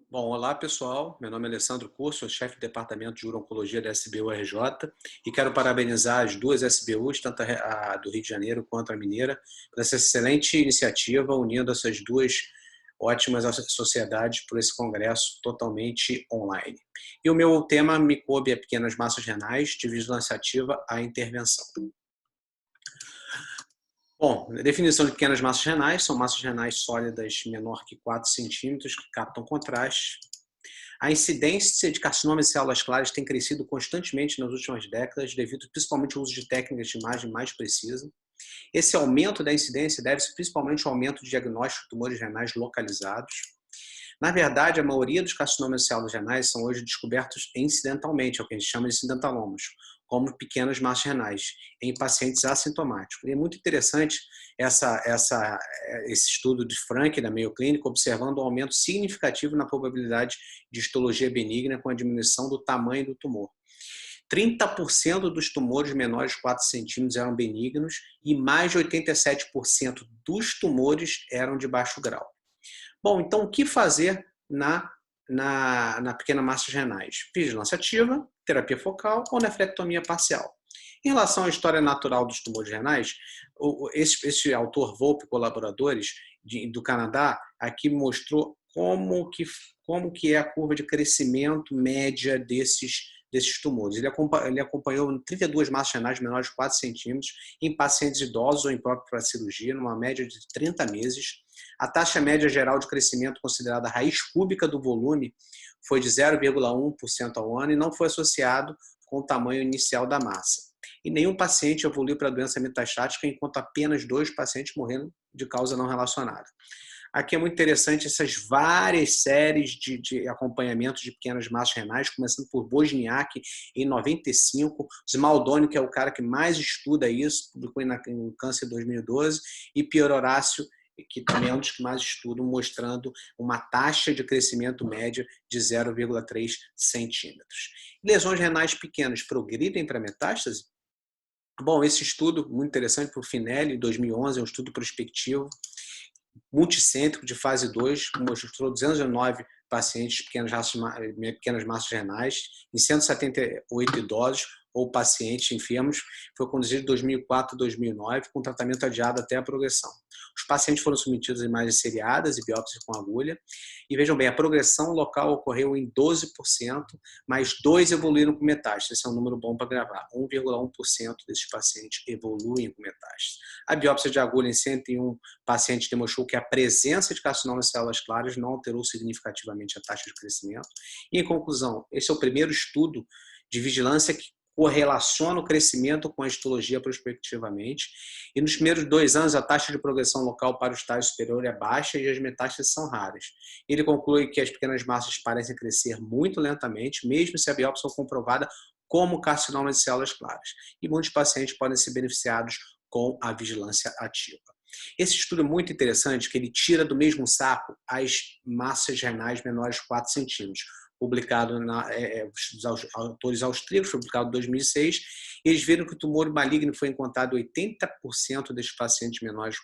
Bom, olá pessoal, meu nome é Alessandro Curso, sou chefe de departamento de urologia da SBU-RJ e quero parabenizar as duas SBUs, tanto a do Rio de Janeiro quanto a mineira, por essa excelente iniciativa unindo essas duas ótimas sociedades por esse congresso totalmente online. E o meu tema me coube a pequenas massas renais, de vigilância ativa à intervenção. Bom, a definição de pequenas massas renais são massas renais sólidas menor que 4 centímetros que captam contraste. A incidência de carcinoma de células claras tem crescido constantemente nas últimas décadas, devido principalmente ao uso de técnicas de imagem mais precisa. Esse aumento da incidência deve-se principalmente ao aumento de diagnóstico de tumores renais localizados. Na verdade, a maioria dos carcinomas de células renais são hoje descobertos incidentalmente, é o que a gente chama de incidentalomas, como pequenas massas renais, em pacientes assintomáticos. E é muito interessante esse estudo de Frank, da Mayo Clinic, observando um aumento significativo na probabilidade de histologia benigna com a diminuição do tamanho do tumor. 30% dos tumores menores de 4 centímetros eram benignos e mais de 87% dos tumores eram de baixo grau. Bom, então o que fazer na pequena massa renais? Vigilância ativa, terapia focal ou nefrectomia parcial. Em relação à história natural dos tumores renais, esse autor Volpe e colaboradores do Canadá aqui mostrou como que é a curva de crescimento média desses tumores. Ele acompanhou 32 massas renais menores de 4 centímetros em pacientes idosos ou impróprios para cirurgia, numa média de 30 meses. A taxa média geral de crescimento considerada raiz cúbica do volume foi de 0,1% ao ano e não foi associado com o tamanho inicial da massa. E nenhum paciente evoluiu para a doença metastática, enquanto apenas 2 pacientes morreram de causa não relacionada. Aqui é muito interessante essas várias séries de acompanhamento de pequenas massas renais, começando por Wozniak em 95, Smaldoni, que é o cara que mais estuda isso, publicou em Câncer em 2012, e Pier Horácio, que também é um dos que mais estudam, mostrando uma taxa de crescimento média de 0,3 centímetros. Lesões renais pequenas progridem para metástase? Bom, esse estudo, muito interessante, por Finelli, em 2011, é um estudo prospectivo, multicêntrico de fase 2, mostrou 209 pacientes de pequenas massas renais em 178 idosos ou pacientes enfermos. Foi conduzido em 2004 e 2009, com tratamento adiado até a progressão. Os pacientes foram submetidos a imagens seriadas e biópsias com agulha. E vejam bem, a progressão local ocorreu em 12%, mas 2 evoluíram com metástase. Esse é um número bom para gravar. 1,1% desses pacientes evoluem com metástase. A biópsia de agulha em 101 pacientes demonstrou que a presença de carcinoma de células claras não alterou significativamente a taxa de crescimento. E, em conclusão, esse é o primeiro estudo de vigilância que correlaciona o crescimento com a histologia prospectivamente. E nos primeiros 2 anos, a taxa de progressão local para o estágio superior é baixa e as metástases são raras. Ele conclui que as pequenas massas parecem crescer muito lentamente, mesmo se a biópsia for comprovada como carcinoma de células claras. E muitos pacientes podem ser beneficiados com a vigilância ativa. Esse estudo é muito interessante, que ele tira do mesmo saco as massas renais menores de 4 centímetros, publicado os autores austríacos, publicado em 2006, e eles viram que o tumor maligno foi encontrado em 80% desses pacientes menores de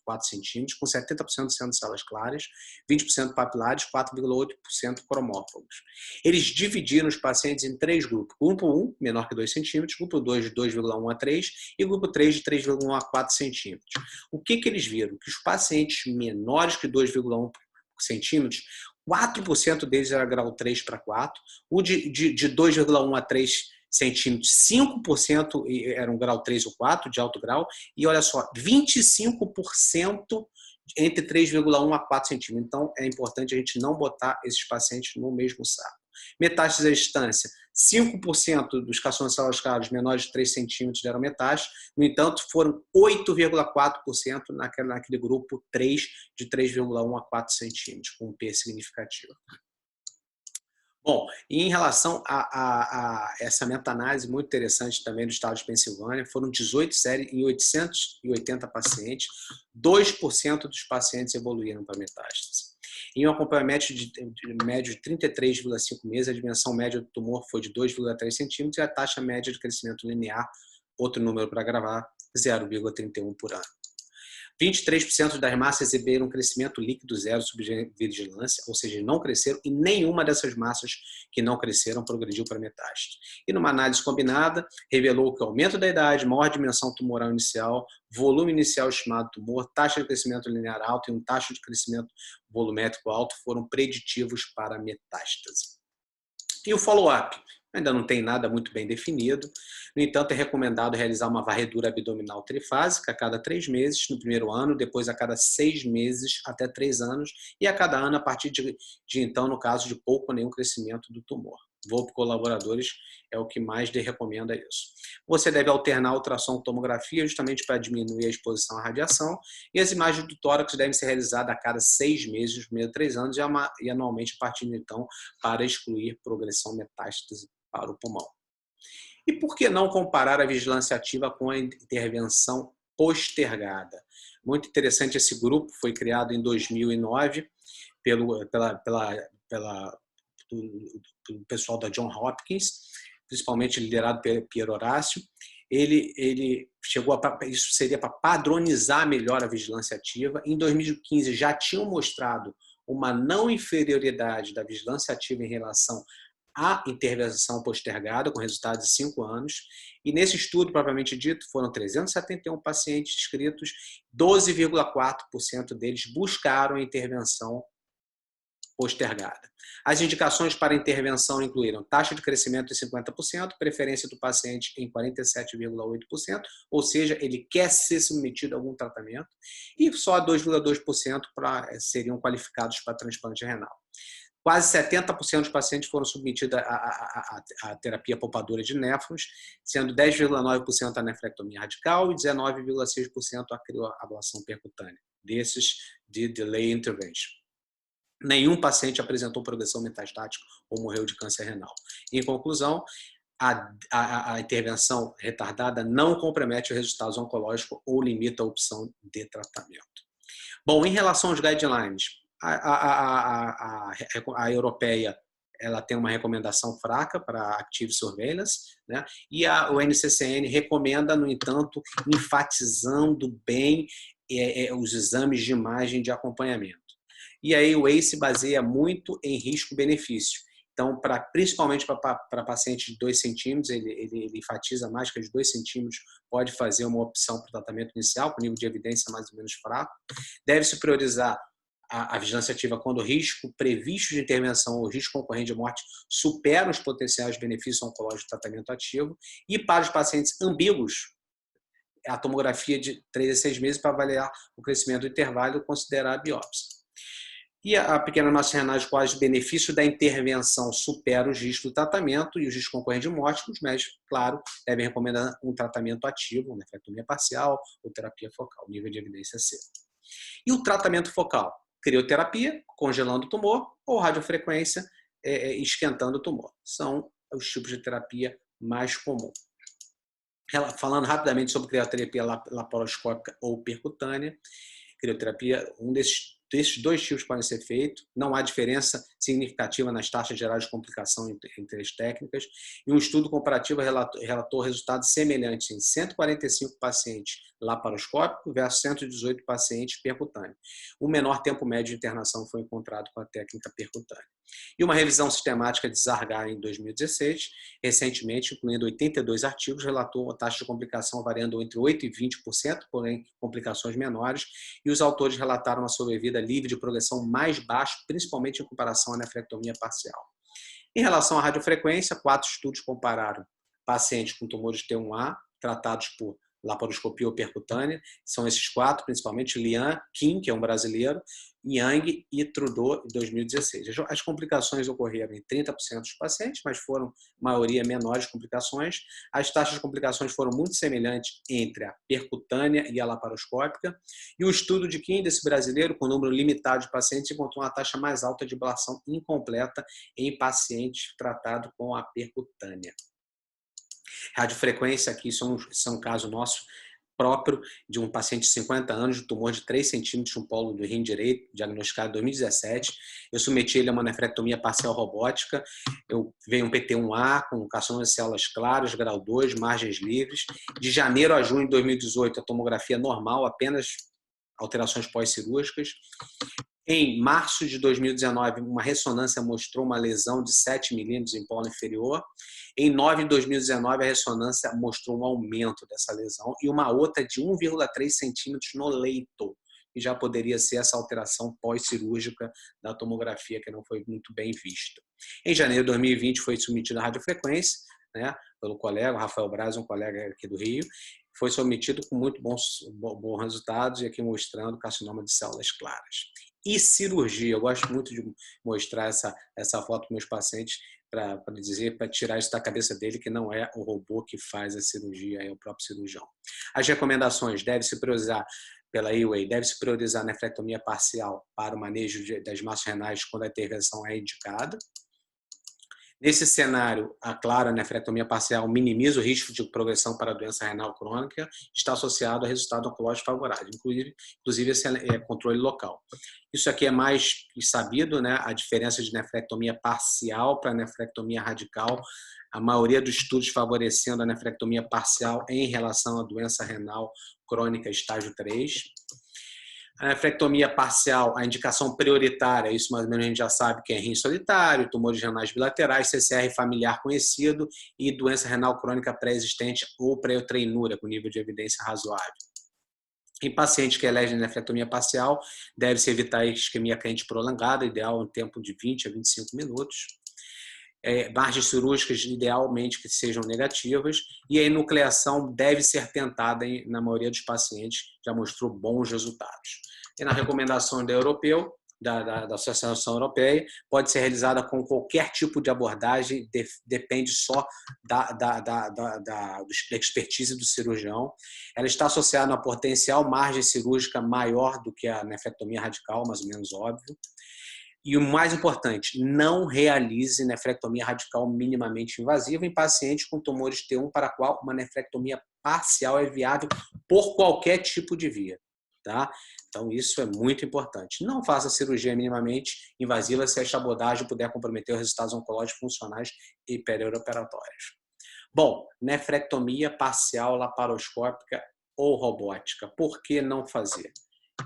4 centímetros, com 70% sendo células claras, 20% papilares, 4,8% cromófagos. Eles dividiram os pacientes em 3 grupos. Grupo 1, menor que 2 centímetros, grupo 2 de 2,1 a 3 e grupo 3 de 3,1 a 4 centímetros. O que eles viram? Que os pacientes menores que 2,1 centímetros, 4% deles era grau 3 para 4, o de 2,1 a 3 centímetros, 5% eram grau 3 ou 4, de alto grau, e olha só, 25% entre 3,1 a 4 centímetros. Então, é importante a gente não botar esses pacientes no mesmo saco. Metástase à distância, 5% dos carcinomas de células claras menores de 3 centímetros deram metástase, no entanto, foram 8,4% naquele grupo 3, de 3,1 a 4 centímetros, com um P significativo. Bom, e em relação a essa meta-análise muito interessante também do estado de Pensilvânia, foram 18 séries em 880 pacientes, 2% dos pacientes evoluíram para metástase. Em um acompanhamento médio de 33,5 meses, a dimensão média do tumor foi de 2,3 centímetros e a taxa média de crescimento linear, outro número para gravar, 0,31 por ano. 23% das massas exibiram crescimento líquido zero sob vigilância, ou seja, não cresceram, e nenhuma dessas massas que não cresceram progrediu para metástase. E numa análise combinada, revelou que o aumento da idade, maior dimensão tumoral inicial, volume inicial estimado do tumor, taxa de crescimento linear alta e um taxa de crescimento volumétrico alto foram preditivos para metástase. E o follow-up? Ainda não tem nada muito bem definido. No entanto, é recomendado realizar uma varredura abdominal trifásica a cada 3 meses no primeiro ano, depois a cada 6 meses até 3 anos e a cada ano a partir de então, no caso de pouco ou nenhum crescimento do tumor. Vou para colaboradores, é o que mais recomenda isso. Você deve alternar a ultrassom com tomografia justamente para diminuir a exposição à radiação e as imagens do tórax devem ser realizadas a cada 6 meses nos primeiros 3 anos e anualmente a partir de então para excluir progressão metástase para o pulmão. E por que não comparar a vigilância ativa com a intervenção postergada? Muito interessante, esse grupo foi criado em 2009 pelo pessoal da Johns Hopkins, principalmente liderado pelo Pierre Horácio. Ele chegou isso seria para padronizar melhor a vigilância ativa. Em 2015 já tinham mostrado uma não inferioridade da vigilância ativa em relação à intervenção postergada, com resultados de 5 anos. E nesse estudo, propriamente dito, foram 371 pacientes inscritos, 12,4% deles buscaram a intervenção postergada. As indicações para intervenção incluíram taxa de crescimento de 50%, preferência do paciente em 47,8%, ou seja, ele quer ser submetido a algum tratamento, e só 2,2% seriam qualificados para transplante renal. Quase 70% dos pacientes foram submetidos à terapia poupadora de néfrons, sendo 10,9% a nefrectomia radical e 19,6% a crioablação percutânea, desses de delay intervention. Nenhum paciente apresentou progressão metastática ou morreu de câncer renal. Em conclusão, a intervenção retardada não compromete os resultados oncológicos ou limita a opção de tratamento. Bom, em relação aos guidelines, a europeia ela tem uma recomendação fraca para Active Surveillance, né? E o NCCN recomenda, no entanto, enfatizando bem os exames de imagem de acompanhamento. E aí o ACE baseia muito em risco-benefício. Então, principalmente para pacientes de 2 centímetros, ele enfatiza mais que de 2 centímetros pode fazer uma opção para o tratamento inicial, com nível de evidência mais ou menos fraco. Deve-se priorizar a vigilância ativa quando o risco previsto de intervenção ou o risco concorrente de morte supera os potenciais benefícios oncológicos do tratamento ativo. E para os pacientes ambíguos, a tomografia de 3 a 6 meses para avaliar o crescimento do intervalo e considerar a biópsia. E a pequena massa renal de quais o benefício da intervenção supera os riscos do tratamento e os riscos concorrentes de morte, os médicos, claro, devem recomendar um tratamento ativo, nefrectomia parcial ou terapia focal, nível de evidência C. E o tratamento focal? Crioterapia, congelando o tumor, ou radiofrequência, esquentando o tumor. São os tipos de terapia mais comuns. Falando rapidamente sobre crioterapia laparoscópica ou percutânea, crioterapia, desses 2 tipos podem ser feitos, não há diferença significativa nas taxas gerais de complicação entre as técnicas, e um estudo comparativo relatou resultados semelhantes em 145 pacientes laparoscópicos versus 118 pacientes percutâneos. O menor tempo médio de internação foi encontrado com a técnica percutânea. E uma revisão sistemática de Zargar em 2016, recentemente, incluindo 82 artigos, relatou a taxa de complicação variando entre 8% e 20%, porém complicações menores, e os autores relataram uma sobrevida livre de progressão mais baixa, principalmente em comparação à nefrectomia parcial. Em relação à radiofrequência, 4 estudos compararam pacientes com tumores T1A tratados por laparoscopia ou percutânea, são esses 4, principalmente Lian, Kim, que é um brasileiro, Yang e Trudeau, em 2016. As complicações ocorreram em 30% dos pacientes, mas foram, maioria, menores complicações. As taxas de complicações foram muito semelhantes entre a percutânea e a laparoscópica. E o estudo de Kim, desse brasileiro, com número limitado de pacientes, encontrou uma taxa mais alta de ablação incompleta em pacientes tratados com a percutânea. Radiofrequência, aqui são um caso nosso próprio de um paciente de 50 anos, de tumor de 3 centímetros no polo do rim direito, diagnosticado em 2017. Eu submeti ele a uma nefrectomia parcial robótica. Eu veio um PT1A com carcinoma de células claras, grau 2, margens livres. De janeiro a junho de 2018, a tomografia normal, apenas alterações pós-cirúrgicas. Em março de 2019, uma ressonância mostrou uma lesão de 7 milímetros em polo inferior. Em 9 de 2019, a ressonância mostrou um aumento dessa lesão e uma outra de 1,3 centímetros no leito, que já poderia ser essa alteração pós-cirúrgica da tomografia, que não foi muito bem vista. Em janeiro de 2020, foi submetida a radiofrequência, né, pelo colega, Rafael Braz, um colega aqui do Rio, foi submetido com muito bons resultados, e aqui mostrando carcinoma de células claras. E cirurgia, eu gosto muito de mostrar essa foto para meus pacientes, para dizer, para tirar isso da cabeça dele, que não é o robô que faz a cirurgia, é o próprio cirurgião. As recomendações: deve-se priorizar pela EWA, deve-se priorizar a nefrectomia parcial para o manejo das massas renais quando a intervenção é indicada. Nesse cenário, claro, a nefrectomia parcial minimiza o risco de progressão para a doença renal crônica, está associado a resultado oncológico favorável, inclusive esse é controle local. Isso aqui é mais sabido, né? A diferença de nefrectomia parcial para nefrectomia radical, a maioria dos estudos favorecendo a nefrectomia parcial em relação à doença renal crônica estágio 3. A nefrectomia parcial, a indicação prioritária, isso mais ou menos a gente já sabe que é rim solitário, tumores renais bilaterais, CCR familiar conhecido e doença renal crônica pré-existente ou pré-treinura, com nível de evidência razoável. Em pacientes que elegem nefrectomia parcial, deve-se evitar a isquemia quente prolongada, ideal um tempo de 20 a 25 minutos. Margens cirúrgicas, idealmente, que sejam negativas, e a enucleação deve ser tentada na maioria dos pacientes, já mostrou bons resultados. E na recomendação da Associação Europeia, pode ser realizada com qualquer tipo de abordagem, depende só da expertise do cirurgião. Ela está associada a uma potencial margem cirúrgica maior do que a nefrectomia radical, mais ou menos óbvio. E o mais importante, não realize nefrectomia radical minimamente invasiva em pacientes com tumores T1 para qual uma nefrectomia parcial é viável por qualquer tipo de via. Tá? Então, isso é muito importante. Não faça cirurgia minimamente invasiva se esta abordagem puder comprometer os resultados oncológicos funcionais e perioperatórios. Bom, nefrectomia parcial laparoscópica ou robótica. Por que não fazer?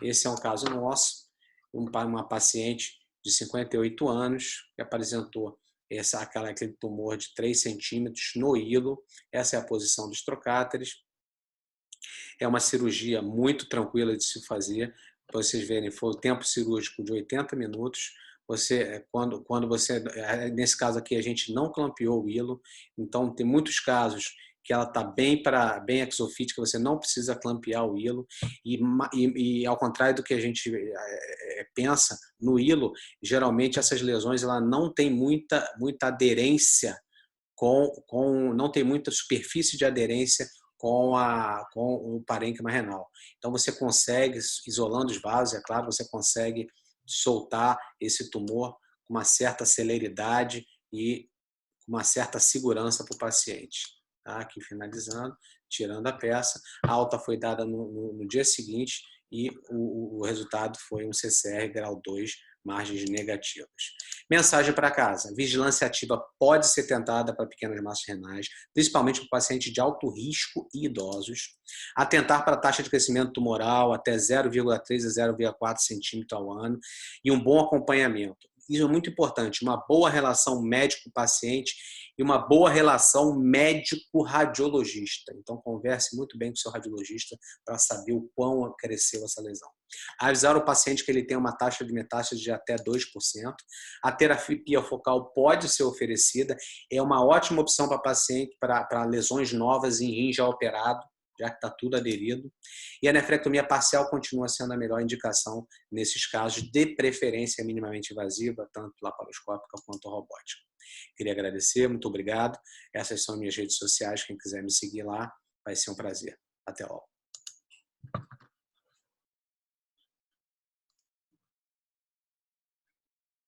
Esse é um caso nosso, uma paciente de 58 anos, que apresentou aquele tumor de 3 centímetros no hilo. Essa é a posição dos trocáteres. É uma cirurgia muito tranquila de se fazer. Para vocês verem, foi o tempo cirúrgico de 80 minutos. Nesse caso aqui, a gente não clampeou o hilo, então tem muitos casos que ela está bem exofítica, você não precisa clampear o hilo, e ao contrário do que a gente pensa, no hilo, geralmente essas lesões ela não tem muita aderência, não tem muita superfície de aderência com o parênquima renal. Então você consegue, isolando os vasos, é claro, você consegue soltar esse tumor com uma certa celeridade e com uma certa segurança para o paciente. Tá? Aqui finalizando, tirando a peça, a alta foi dada no dia seguinte e o resultado foi um CCR grau 2, margens negativas. Mensagem para casa: vigilância ativa pode ser tentada para pequenas massas renais, principalmente para pacientes de alto risco e idosos. Atentar para a taxa de crescimento tumoral até 0,3 a 0,4 centímetro ao ano e um bom acompanhamento. Isso é muito importante, uma boa relação médico-paciente e uma boa relação médico-radiologista. Então, converse muito bem com o seu radiologista para saber o quão cresceu essa lesão. Avisar o paciente que ele tem uma taxa de metástase de até 2%. A terapia focal pode ser oferecida, é uma ótima opção para paciente para lesões novas em rim já operado, já que está tudo aderido. E a nefrectomia parcial continua sendo a melhor indicação nesses casos, de preferência minimamente invasiva, tanto laparoscópica quanto robótica. Queria agradecer, muito obrigado. Essas são minhas redes sociais, quem quiser me seguir lá, vai ser um prazer. Até logo.